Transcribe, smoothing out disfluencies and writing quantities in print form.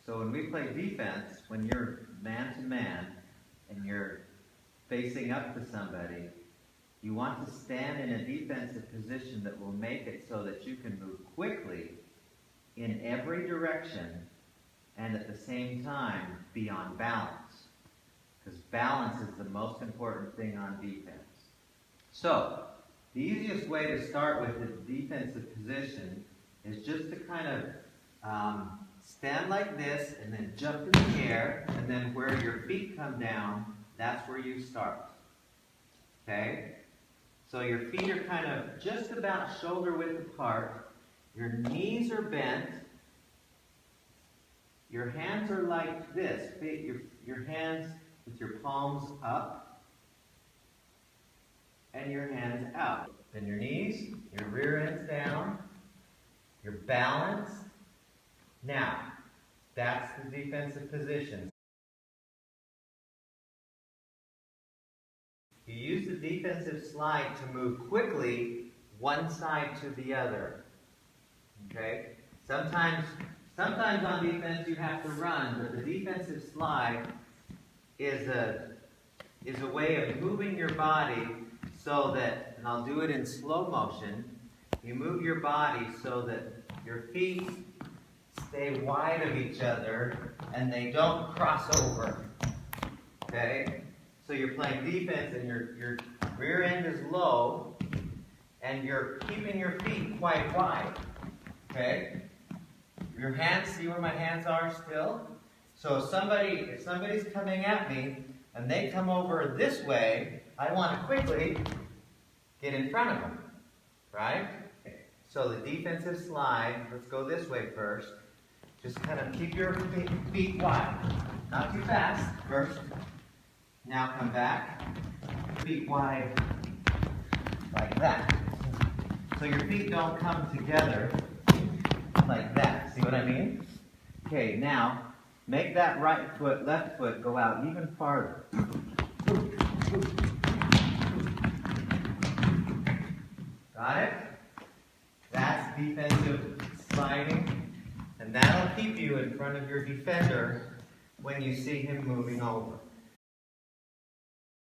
So when we play defense, when you're man to man and you're facing up to somebody, you want to stand in a defensive position that will make it so that you can move quickly in every direction and at the same time be on balance. Because balance is the most important thing on defense. So, the easiest way to start with the defensive position is just to kind of stand like this and then jump in the air, and then where your feet come down, that's where you start. Okay? So your feet are kind of just about shoulder width apart. Your knees are bent. Your hands are like this. Your hands with your palms up and your hands out. Then your knees, your rear end's down. You're balanced. Now, that's the defensive position. You use the defensive slide to move quickly one side to the other. Okay? Sometimes on defense you have to run, but the defensive slide is a way of moving your body so that, and I'll do it in slow motion, you move your body so that your feet stay wide of each other and they don't cross over. Okay? So you're playing defense and your rear end is low and you're keeping your feet quite wide. Okay? Your hands, see where my hands are still? So if somebody's coming at me and they come over this way, I want to quickly get in front of them. Right? So the defensive slide, let's go this way first. Just kind of keep your feet wide. Not too fast. First. Now come back. Feet wide like that. So your feet don't come together like that. See what I mean? Okay, now make that right foot, left foot go out even farther. Got it? That's defensive sliding. And that'll keep you in front of your defender when you see him moving over.